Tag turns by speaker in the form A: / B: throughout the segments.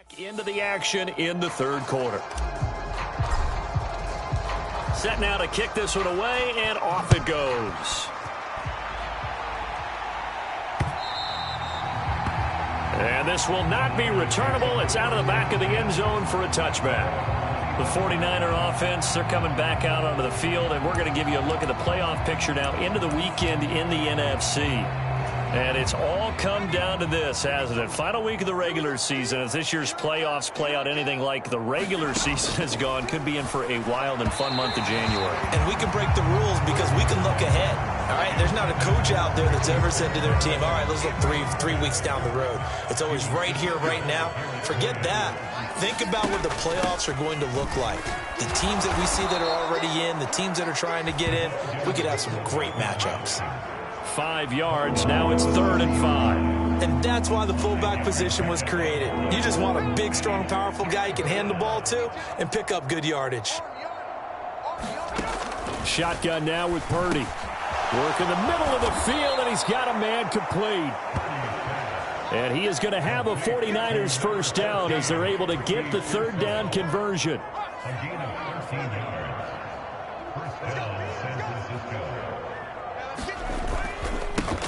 A: Back into the action in the third quarter. Set now to kick this one away, and off it goes. And this will not be returnable. It's out of the back of the end zone for a touchback. The 49er offense, they're coming back out onto the field, and we're going to give you a look at the playoff picture now into the weekend in the NFC. And it's all come down to this, hasn't it? Final week of the regular season. As this year's playoffs play out anything like the regular season has gone, could be in for a wild and fun month of January.
B: And we can break the rules because we can look ahead. All right, there's not a coach out there that's ever said to their team, all right, let's look three weeks down the road. It's always right here, right now. Forget that. Think about what the playoffs are going to look like. The teams that we see that are already in, the teams that are trying to get in, we could have some great matchups.
A: 5 yards. Now it's 3rd and 5.
B: And that's why the fullback position was created. You just want a big, strong, powerful guy you can hand the ball to and pick up good yardage.
A: Shotgun now with Purdy. Work in the middle of the field, and he's got a man complete. And he is going to have a 49ers first down as they're able to get the third down conversion.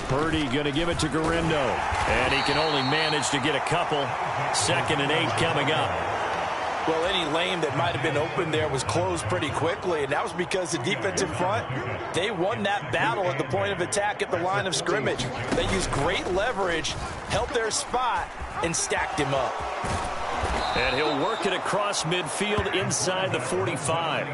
A: Purdy going to give it to Garindo. And he can only manage to get a couple. 2nd and 8 coming up.
B: Well, any lane that might have been open there was closed pretty quickly, and that was because the defensive front, they won that battle at the point of attack at the line of scrimmage. They used great leverage, held their spot, and stacked him up.
A: And he'll work it across midfield inside the 45.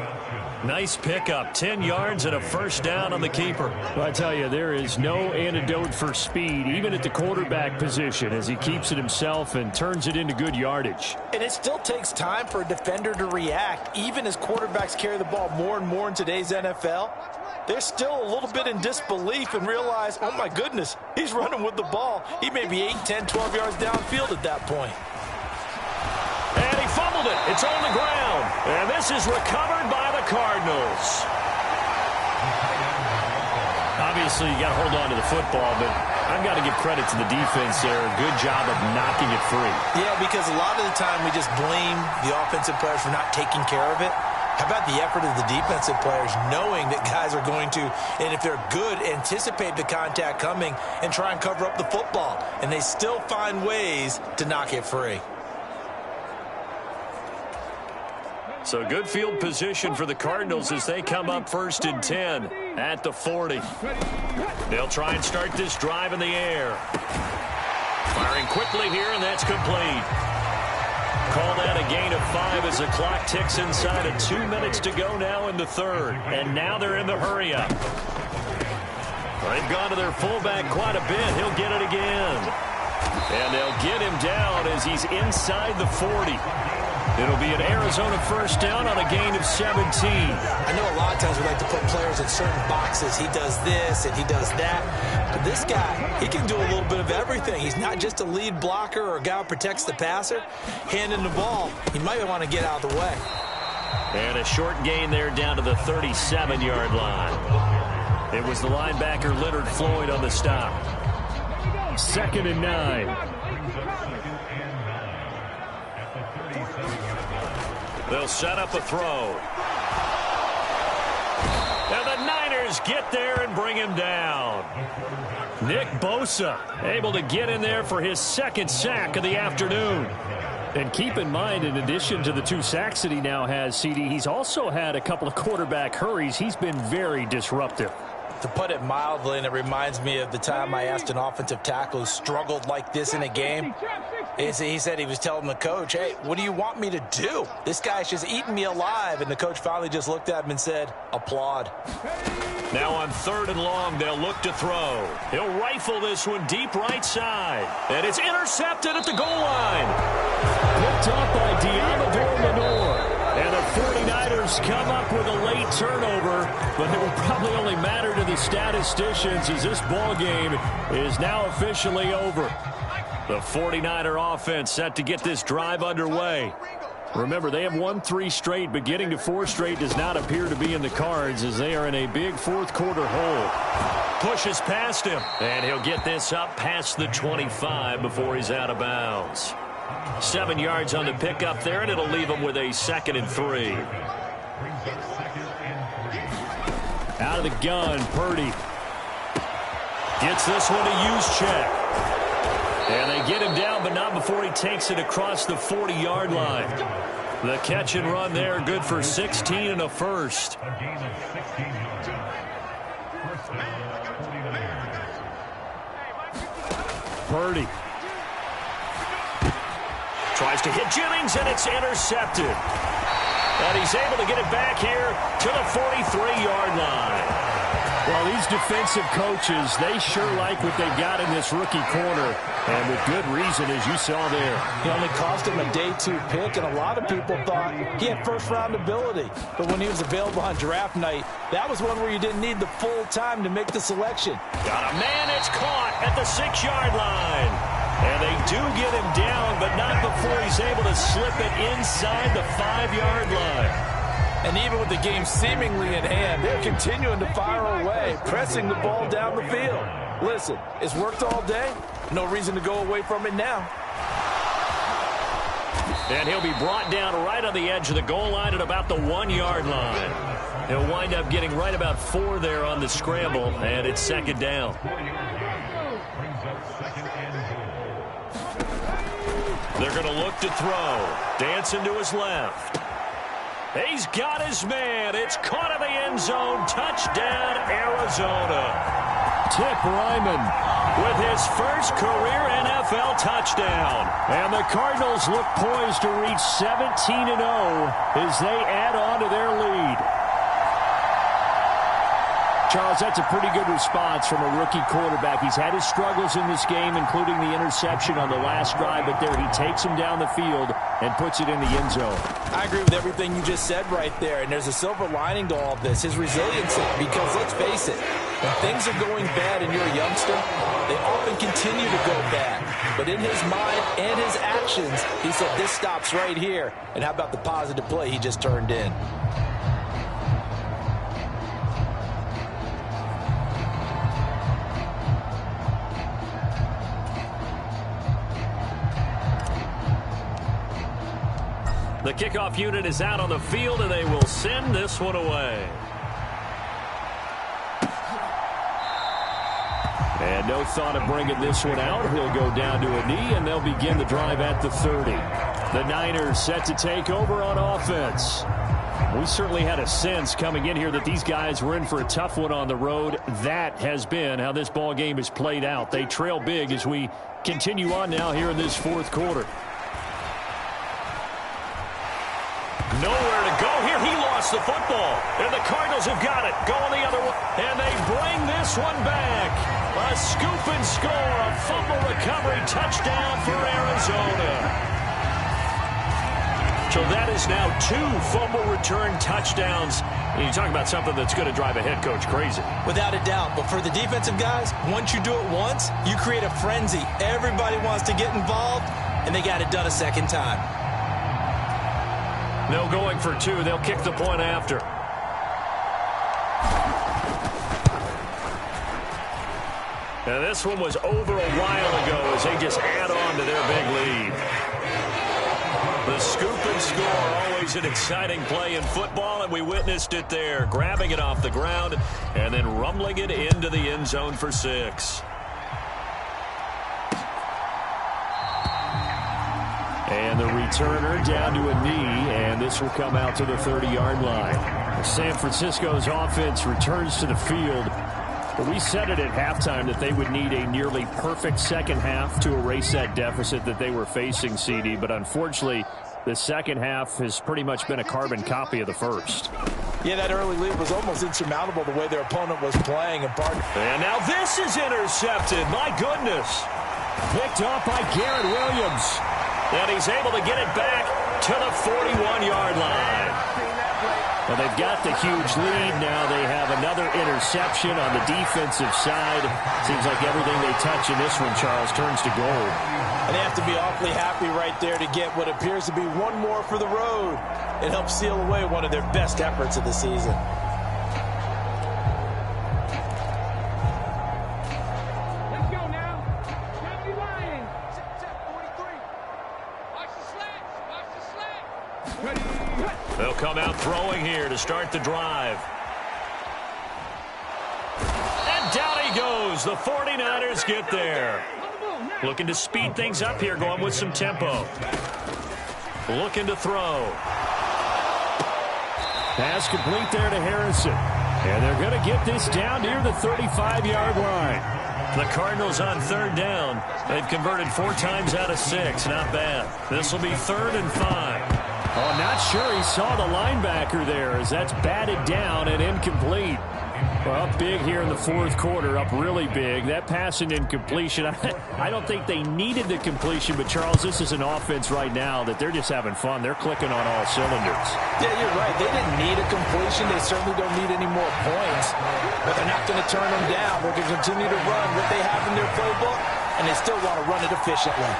A: Nice pickup, 10 yards and a first down on the keeper. Well, I tell you, there is no antidote for speed, even at the quarterback position, as he keeps it himself and turns it into good yardage.
B: And it still takes time for a defender to react, even as quarterbacks carry the ball more and more in today's NFL. They're still a little bit in disbelief and realize, oh my goodness, he's running with the ball. He may be 8, 10, 12 yards downfield at that point.
A: And he fumbled it. It's on the ground. And this is recovered by the Cardinals. Obviously, you got to hold on to the football, but I've got to give credit to the defense there. A good job of knocking it free.
B: Yeah, because a lot of the time we just blame the offensive players for not taking care of it. How about the effort of the defensive players knowing that guys are going to, and if they're good, anticipate the contact coming and try and cover up the football. And they still find ways to knock it free.
A: So good field position for the Cardinals as they come up 1st and 10 at the 40. They'll try and start this drive in the air. Firing quickly here, and that's complete. Call that a gain of 5 as the clock ticks inside of 2 minutes to go now in the third. And now they're in the hurry-up. They've gone to their fullback quite a bit. He'll get it again. And they'll get him down as he's inside the 40. It'll be an Arizona first down on a gain of 17.
B: I know a lot of times we like to put players in certain boxes. He does this and he does that. But this guy, he can do a little bit of everything. He's not just a lead blocker or a guy who protects the passer. Handing the ball, he might want to get out of the way.
A: And a short gain there down to the 37-yard line. It was the linebacker Leonard Floyd on the stop. 2nd and 9. They'll set up a throw. And the Niners get there and bring him down. Nick Bosa able to get in there for his 2nd sack of the afternoon. And keep in mind, in addition to the 2 sacks that he now has, CD, he's also had a couple of quarterback hurries. He's been very disruptive.
B: To put it mildly, and it reminds me of the time I asked an offensive tackle who struggled like this in a game. He said he was telling the coach, hey, what do you want me to do? This guy's just eating me alive. And the coach finally just looked at him and said, applaud.
A: Now on 3rd and long, they'll look to throw. He'll rifle this one deep right side. And it's intercepted at the goal line. Picked up by Diamador Lenore. And the 49ers come up with a late turnover, but it will probably only matter to the statisticians as this ball game is now officially over. The 49er offense set to get this drive underway. Remember, they have won 3 straight, but getting to 4 straight does not appear to be in the cards as they are in a big 4th quarter hole. Pushes past him, and he'll get this up past the 25 before he's out of bounds. 7 yards on the pickup there, and it'll leave them with a 2nd and 3. Out of the gun, Purdy. Gets this one to use check. And they get him down, but not before he takes it across the 40-yard line. The catch and run there, good for 16 and a first. Purdy. Tries to hit Jennings, and it's intercepted. And he's able to get it back here to the 43-yard line.
C: Well, these defensive coaches, they sure like what they've got in this rookie corner, and with good reason, as you saw there.
B: He only cost him a day 2 pick, and a lot of people thought he had first-round ability. But when he was available on draft night, that was one where you didn't need the full time to make the selection.
A: Got a man, it's caught at the 6-yard line. And they do get him down, but not before he's able to slip it inside the 5-yard line.
B: And even with the game seemingly in hand, they're continuing to fire away, pressing the ball down the field. Listen, it's worked all day. No reason to go away from it now.
A: And he'll be brought down right on the edge of the goal line at about the 1-yard line. He'll wind up getting right about 4 there on the scramble, and it's 2nd down. They're going to look to throw. Dancing to his left. He's got his man. It's caught in the end zone. Touchdown, Arizona.
C: Tip Ryman
A: with his first career NFL touchdown.
C: And the Cardinals look poised to reach 17-0 as they add on to their lead. Charles, that's a pretty good response from a rookie quarterback. He's had his struggles in this game, including the interception on the last drive, but there he takes him down the field and puts it in the end zone.
B: I agree with everything you just said right there, and there's a silver lining to all of this, his resiliency, because let's face it, when things are going bad and you're a youngster, they often continue to go bad. But in his mind and his actions, he said, this stops right here. And how about the positive play he just turned in?
A: The kickoff unit is out on the field, and they will send this one away.
C: And no thought of bringing this one out. He'll go down to a knee, and they'll begin the drive at the 30. The Niners set to take over on offense. We certainly had a sense coming in here that these guys were in for a tough one on the road. That has been how this ball game has played out. They trail big as we continue on now here in this 4th quarter.
A: Nowhere to go here. He lost the football. And the Cardinals have got it. Going the other way. And they bring this one back. A scoop and score. A fumble recovery touchdown for Arizona. So that is now 2 fumble return touchdowns. And you talk about something that's going to drive a head coach crazy.
B: Without a doubt. But for the defensive guys, once you do it once, you create a frenzy. Everybody wants to get involved, and they got it done a second time.
A: No going for 2. They'll kick the point after. And this one was over a while ago as they just add on to their big lead. The scoop and score, always an exciting play in football, and we witnessed it there. Grabbing it off the ground and then rumbling it into the end zone for 6.
C: And the returner down to a knee, and this will come out to the 30-yard line. San Francisco's offense returns to the field. But we said it at halftime that they would need a nearly perfect second half to erase that deficit that they were facing, CD. But unfortunately, the second half has pretty much been a carbon copy of the first.
B: Yeah, that early lead was almost insurmountable the way their opponent was playing.
A: And now this is intercepted. My goodness.
C: Picked off by Garrett Williams.
A: And he's able to get it back to the 41-yard line.
C: Well, they've got the huge lead now. They have another interception on the defensive side. Seems like everything they touch in this one, Charles, turns to gold.
B: And they have to be awfully happy right there to get what appears to be one more for the road. It helps seal away one of their best efforts of the season.
A: come out throwing here to start the drive. And down he goes. The 49ers get there. Looking to speed things up here, going with some tempo. Looking to throw.
C: Pass complete there to Harrison. And they're going to get this down near the 35-yard line.
A: The Cardinals on third down. They've converted 4 times out of 6. Not bad. This will be 3rd and 5.
C: Oh, not sure he saw the linebacker there as that's batted down and incomplete. Well, up big here in the 4th quarter, up really big. That pass and incompletion, I don't think they needed the completion, but Charles, this is an offense right now that they're just having fun. They're clicking on all cylinders.
B: Yeah, you're right. They didn't need a completion. They certainly don't need any more points, but they're not going to turn them down. They're going to continue to run what they have in their playbook, and they still want to run it efficiently.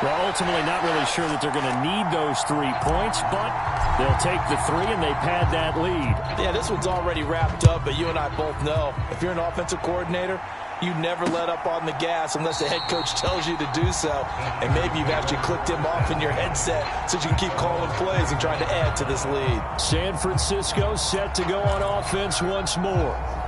C: Well, ultimately not really sure that they're going to need those 3 points, but they'll take the 3 and they pad that lead.
B: Yeah, this one's already wrapped up, but you and I both know if you're an offensive coordinator, you never let up on the gas unless the head coach tells you to do so. And maybe you've actually clicked him off in your headset so you can keep calling plays and trying to add to this lead.
C: San Francisco set to go on offense once more.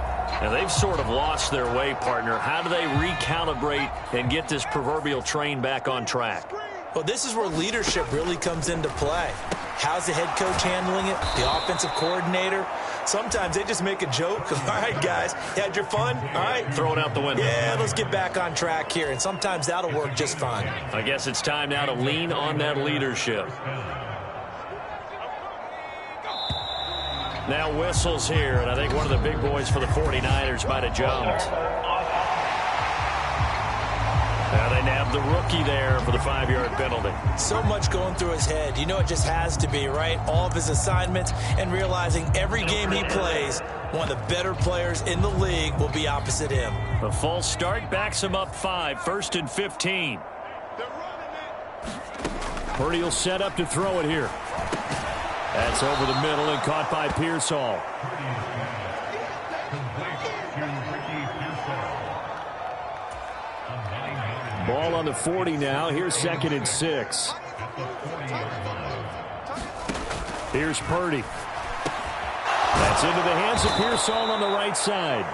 A: And they've sort of lost their way, partner. How do they recalibrate and get this proverbial train back on track?
B: Well, this is where leadership really comes into play. How's the head coach handling it? The offensive coordinator? Sometimes they just make a joke. All right, guys, you had your fun? All right.
A: Throw it out the window.
B: Yeah, let's get back on track here. And sometimes that'll work just fine.
A: I guess it's time now to lean on that leadership. Now whistles here, and I think one of the big boys for the 49ers might have jumped. Now they nab the rookie there for the 5-yard penalty.
B: So much going through his head. You know it just has to be, right? All of his assignments and realizing every game he plays, one of the better players in the league will be opposite him.
A: A false start backs him up 5, 1st and 15.
C: Purdy will set up to throw it here. That's over the middle and caught by Pearsall. Ball on the 40 now. Here's 2nd and 6. Here's Purdy. That's into the hands of Pearsall on the right side.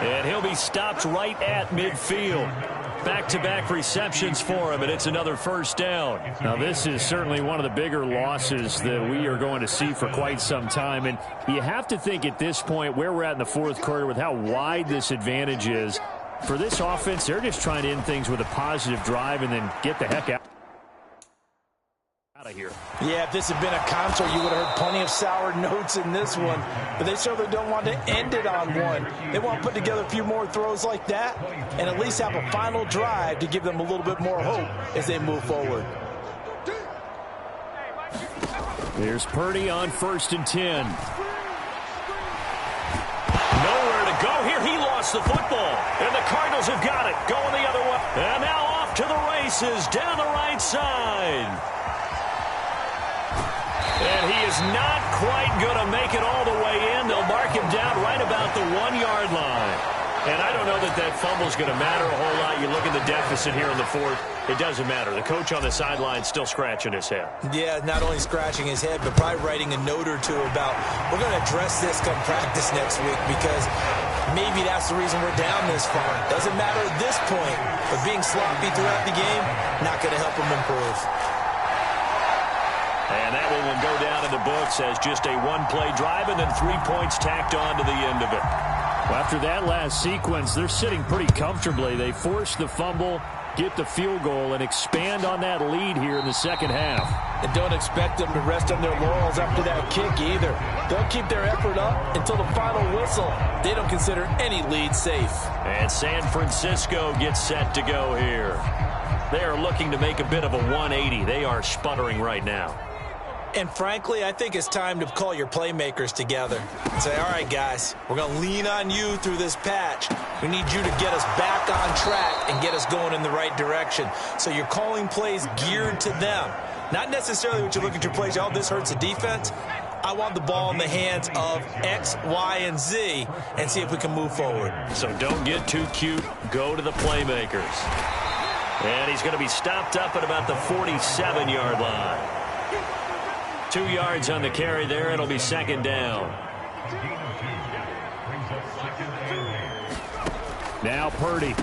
A: And he'll be stopped right at midfield. Back-to-back receptions for him, and it's another 1st down.
C: Now, this is certainly one of the bigger losses that we are going to see for quite some time. And you have to think at this point where we're at in the 4th quarter with how wide this advantage is. For this offense, they're just trying to end things with a positive drive and then get the heck out of here.
B: Yeah, if this had been a concert, you would have heard plenty of sour notes in this one. But they certainly don't want to end it on one. They want to put together a few more throws like that and at least have a final drive to give them a little bit more hope as they move forward.
C: Here's Purdy on 1st and 10.
A: Nowhere to go here. He lost the football. And the Cardinals have got it. Going the other way. And now off to the races down the right side. And he is not quite going to make it all the way in. They'll mark him down right about the 1-yard line. And I don't know that that fumble's going to matter a whole lot. You look at the deficit here in the 4th. It doesn't matter. The coach on the sideline still scratching his head.
B: Yeah, not only scratching his head, but probably writing a note or two about, we're going to address this come practice next week because maybe that's the reason we're down this far. Doesn't matter at this point, but being sloppy throughout the game, not going to help him improve.
A: And that one will go down in the books as just a 1-play drive and then 3 points tacked on to the end of it.
C: Well, after that last sequence, they're sitting pretty comfortably. They force the fumble, get the field goal, and expand on that lead here in the 2nd half.
B: And don't expect them to rest on their laurels after that kick either. They'll keep their effort up until the final whistle. They don't consider any lead safe.
A: And San Francisco gets set to go here. They are looking to make a bit of a 180. They are sputtering right now.
B: And frankly, I think it's time to call your playmakers together and say, all right, guys, we're going to lean on you through this patch. We need you to get us back on track and get us going in the right direction. So you're calling plays geared to them. Not necessarily what you look at your plays, oh, this hurts the defense. I want the ball in the hands of X, Y, and Z and see if we can move forward.
A: So don't get too cute. Go to the playmakers. And he's going to be stopped up at about the 47-yard line. 2 yards on the carry there. It'll be second down.
C: Now Purdy.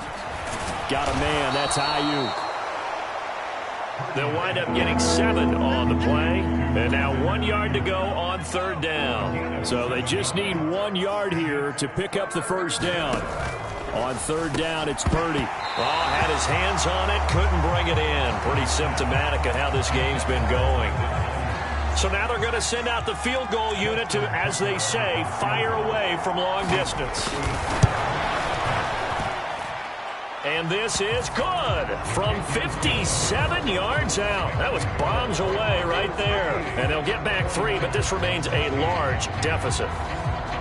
C: Got a man. That's Ayuk.
A: They'll wind up getting 7 on the play. And now 1 yard to go on third down.
C: So they just need 1 yard here to pick up the first down. On third down, it's Purdy.
A: Oh, had his hands on it, couldn't bring it in. Pretty symptomatic of how this game's been going. So now they're going to send out the field goal unit to, as they say, fire away from long distance. And this is good from 57 yards out. That was bombs away right there. And they'll get back 3, but this remains a large deficit.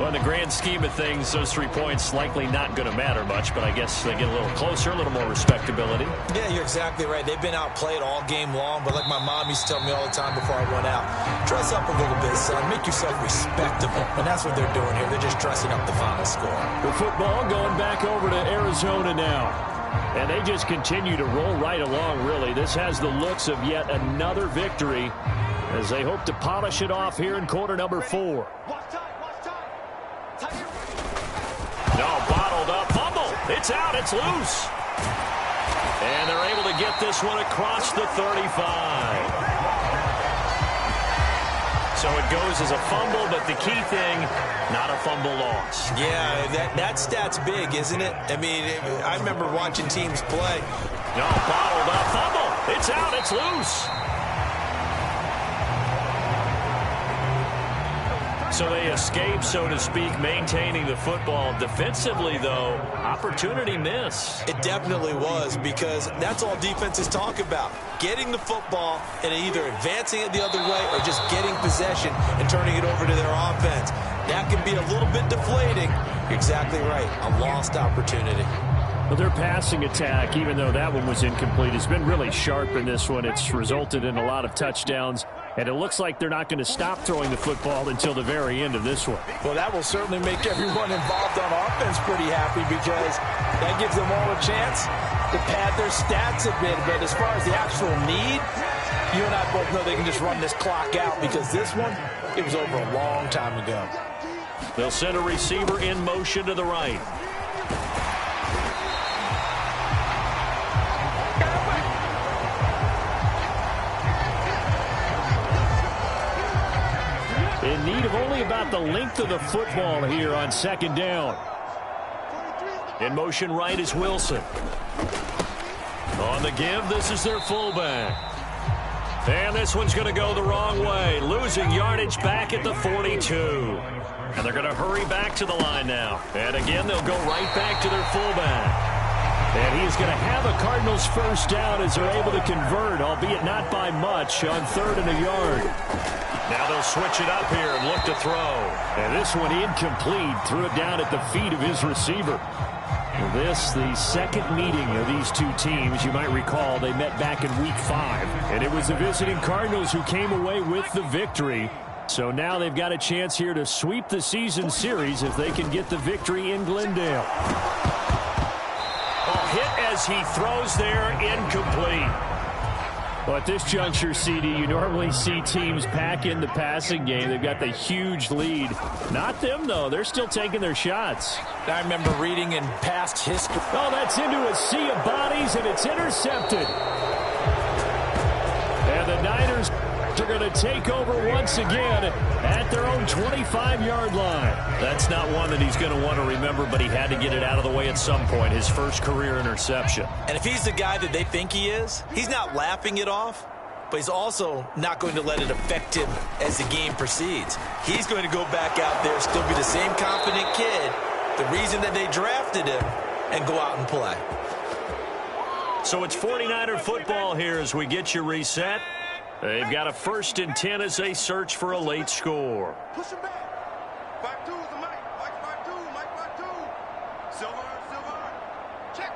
A: Well, in the grand scheme of things, those 3 points likely not going to matter much, but I guess they get a little closer, a little more respectability.
B: Yeah, you're exactly right. They've been outplayed all game long, but like my mom used to tell me all the time before I went out, dress up a little bit, son. Make yourself respectable. And that's what they're doing here. They're just dressing up the final score.
C: The football going back over to Arizona now. And they just continue to roll right along, really. This has the looks of yet another victory as they hope to polish it off here in quarter number 4.
A: No, bottled up. Fumble. It's out. It's loose. And they're able to get this one across the 35. So it goes as a fumble, but the key thing, not a fumble loss.
B: Yeah, that stat's big, isn't it? I mean, I remember watching teams play.
A: No, bottled up. Fumble. It's out. It's loose. So they escape, so to speak, maintaining the football. Defensively, though, opportunity miss.
B: It definitely was, because that's all defenses talk about. Getting the football and either advancing it the other way or just getting possession and turning it over to their offense. That can be a little bit deflating. You're exactly right. A lost opportunity.
C: Well, their passing attack, even though that one was incomplete, has been really sharp in this one. It's resulted in a lot of touchdowns. And it looks like they're not going to stop throwing the football until the very end of this one.
B: Well, that will certainly make everyone involved on offense pretty happy, because that gives them all a chance to pad their stats a bit. But as far as the actual need, you and I both know they can just run this clock out, because this one, it was over a long time ago.
A: They'll send a receiver in motion to the right.
C: In need of only about the length of the football here on second down.
A: In motion right is Wilson. On the give, this is their fullback. And this one's going to go the wrong way, losing yardage back at the 42. And they're going to hurry back to the line now. And again, they'll go right back to their fullback. And he's going to have a Cardinals first down as they're able to convert, albeit not by much, on 3rd and a yard. Now they'll switch it up here and look to throw.
C: And this one incomplete. Threw it down at the feet of his receiver. This, the second meeting of these two teams. You might recall they met back in week 5. And it was the visiting Cardinals who came away with the victory. So now they've got a chance here to sweep the season series if they can get the victory in Glendale.
A: Hit as he throws there, incomplete.
C: Well, at this juncture, CD, you normally see teams pack in the passing game. They've got the huge lead. Not them, though. They're still taking their shots.
B: I remember reading in past history.
C: Oh, that's into a sea of bodies, and it's intercepted. And the Niners are going to take over once again at their own 25-yard line.
A: That's not one that he's going to want to remember, but he had to get it out of the way at some point. His first career interception.
B: And if he's the guy that they think he is, he's not laughing it off, but he's also not going to let it affect him as the game proceeds. He's going to go back out there, still be the same confident kid, the reason that they drafted him, and go out and play.
A: So it's 49er football here as we get you reset. They've got a 1st and 10 as they search for a late score.
D: Push him back. Back two is the Mike. Back two. Silver. Check.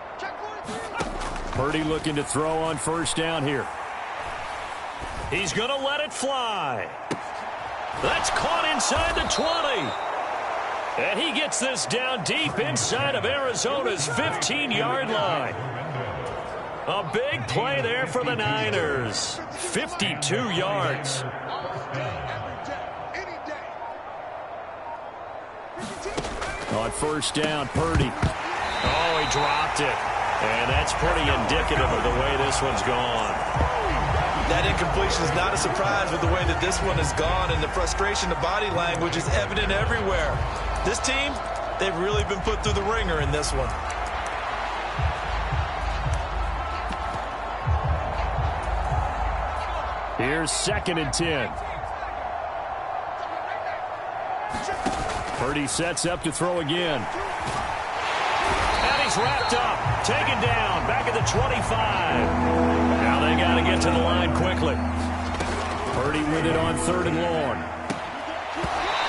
C: Purdy looking to throw on first down here.
A: He's going to let it fly. That's caught inside the 20. And he gets this down deep inside of Arizona's 15-yard line. A big play there for the Niners. 52 yards.
C: On first down, Purdy.
A: Oh, he dropped it. And that's pretty indicative of the way this one's gone.
B: That incompletion is not a surprise with the way that this one has gone, and the frustration, the body language is evident everywhere. This team, they've really been put through the ringer in this one.
C: Here's 2nd and 10. Purdy sets up to throw again.
A: And he's wrapped up, taken down, back at the 25. Now they got to get to the line quickly.
C: Purdy with it on 3rd and long.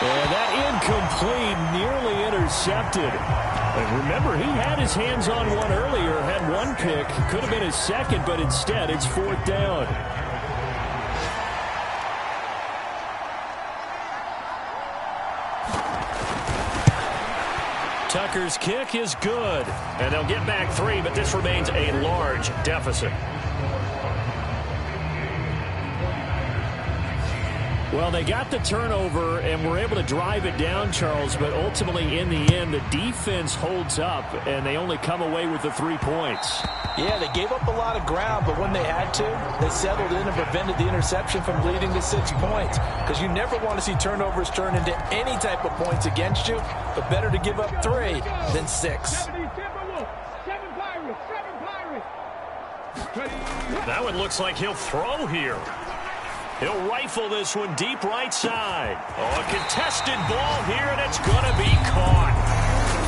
C: And that incomplete, nearly intercepted. And remember, he had his hands on one earlier, had one pick. Could have been his second, but instead it's 4th down.
A: Tucker's kick is good. And they'll get back 3, but this remains a large deficit.
C: Well, they got the turnover and were able to drive it down, Charles, but ultimately in the end, the defense holds up, and they only come away with the 3 points.
B: Yeah, they gave up a lot of ground, but when they had to, they settled in and prevented the interception from leading to 6 points. Because you never want to see turnovers turn into any type of points against you, but better to give up 3 than 6.
A: That one looks like he'll throw here. He'll rifle this one deep right side. Oh, a contested ball here, and it's going to be caught.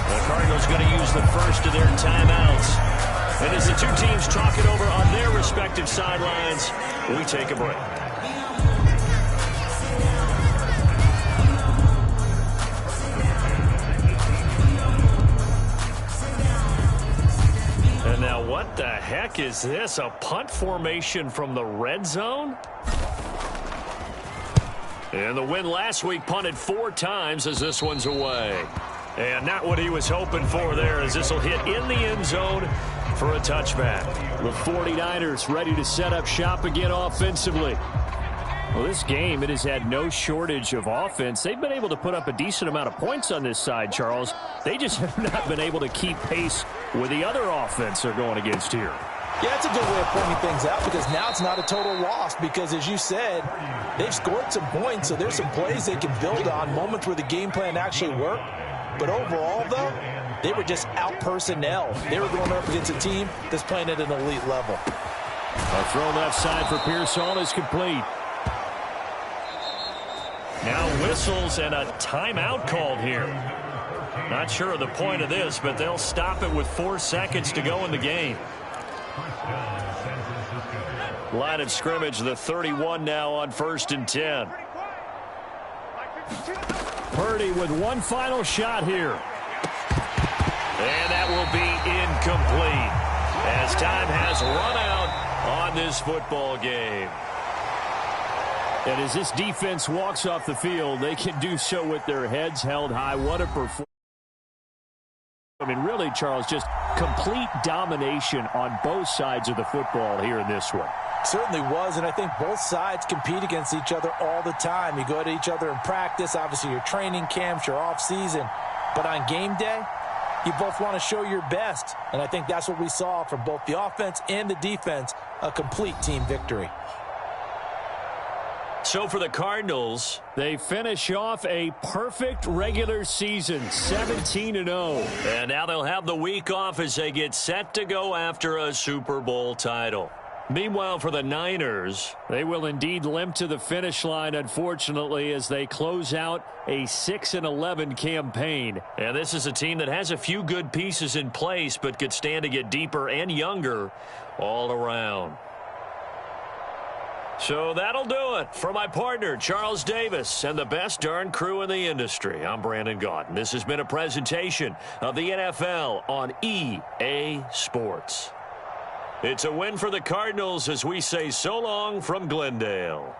A: The Cardinals going to use the first of their timeouts. And as the two teams talk it over on their respective sidelines, we take a break. And now what the heck is this? A punt formation from the red zone? And the win last week punted 4 times as this one's away. And not what he was hoping for there, as this will hit in the end zone for a touchback.
C: The 49ers ready to set up shop again offensively. Well, this game, it has had no shortage of offense. They've been able to put up a decent amount of points on this side, Charles. They just have not been able to keep pace with the other offense they're going against here.
B: Yeah, it's a good way of pointing things out, because now it's not a total loss, because as you said, they've scored some points, so there's some plays they can build on, moments where the game plan actually worked. But overall, though, they were just out-personnel. They were going up against a team that's playing at an elite level.
C: A throw left side for Pearsall is complete.
A: Now whistles and a timeout called here. Not sure of the point of this, but they'll stop it with 4 seconds to go in the game. Line of scrimmage, the 31 now on 1st and 10.
C: Purdy with one final shot here.
A: And that will be incomplete as time has run out on this football game.
C: And as this defense walks off the field, they can do so with their heads held high. What a performance. I mean, really, Charles, just complete domination on both sides of the football here in this one.
B: Certainly was, and I think both sides compete against each other all the time. You go at each other in practice, obviously your training camps, your off-season. But on game day, you both want to show your best. And I think that's what we saw from both the offense and the defense, a complete team victory.
A: So for the Cardinals,
C: they finish off a perfect regular season, 17-0.
A: And now they'll have the week off as they get set to go after a Super Bowl title.
C: Meanwhile, for the Niners, they will indeed limp to the finish line, unfortunately, as they close out a 6-11 campaign.
A: And this is a team that has a few good pieces in place, but could stand to get deeper and younger all around. So that'll do it. For my partner, Charles Davis, and the best darn crew in the industry, I'm Brandon Gaudin. This has been a presentation of the NFL on EA Sports. It's a win for the Cardinals as we say so long from Glendale.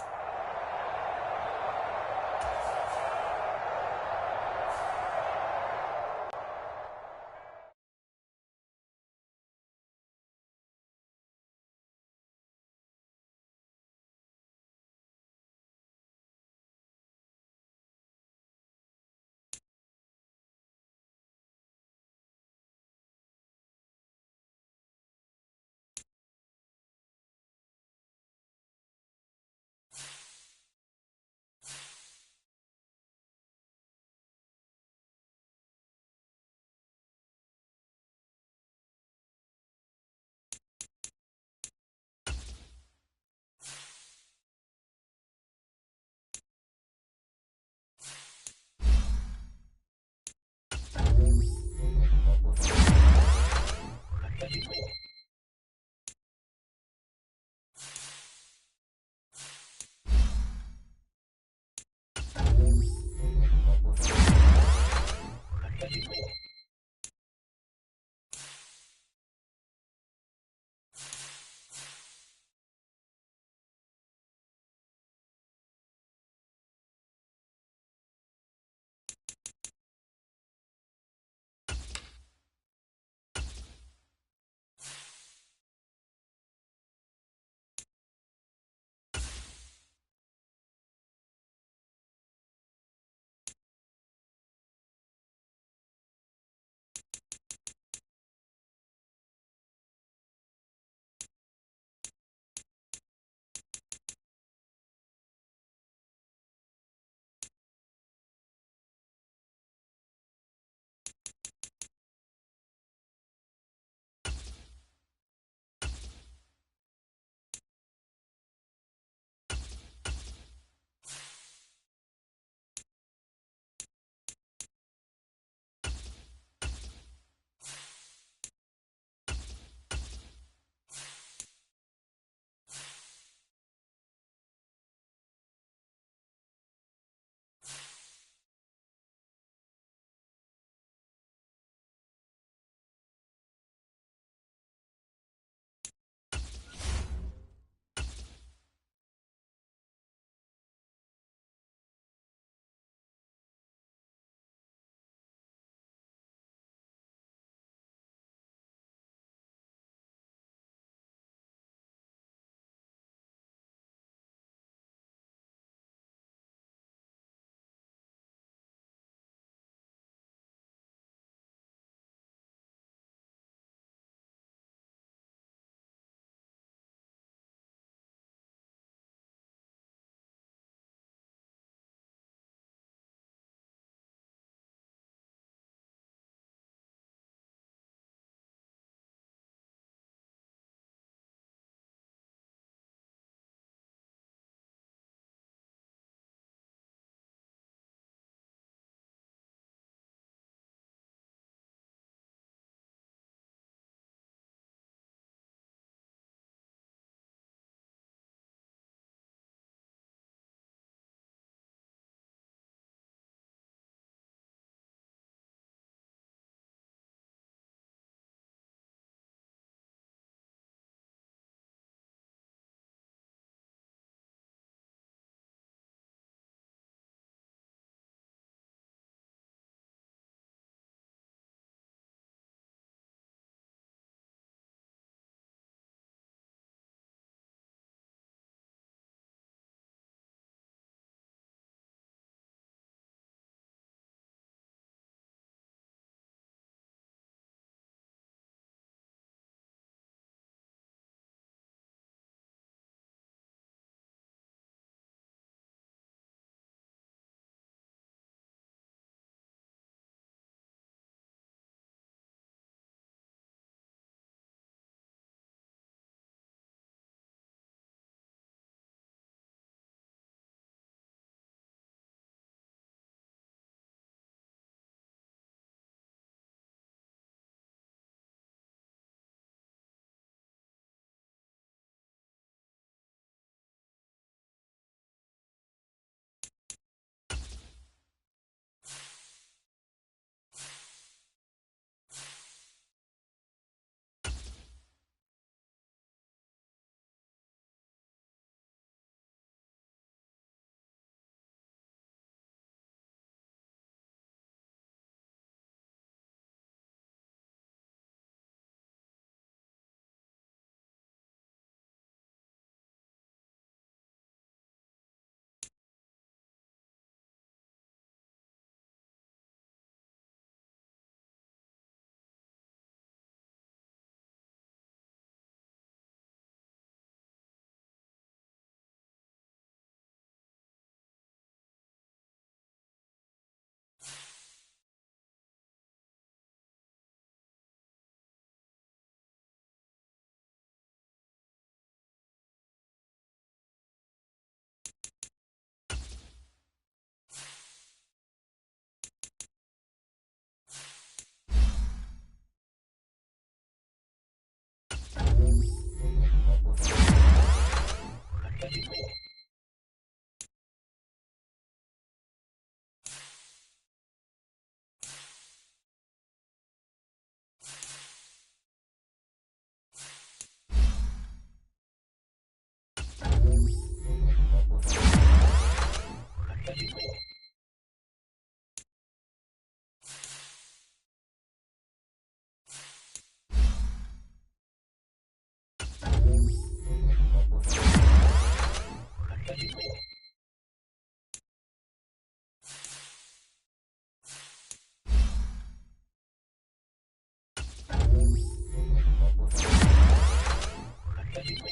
E: You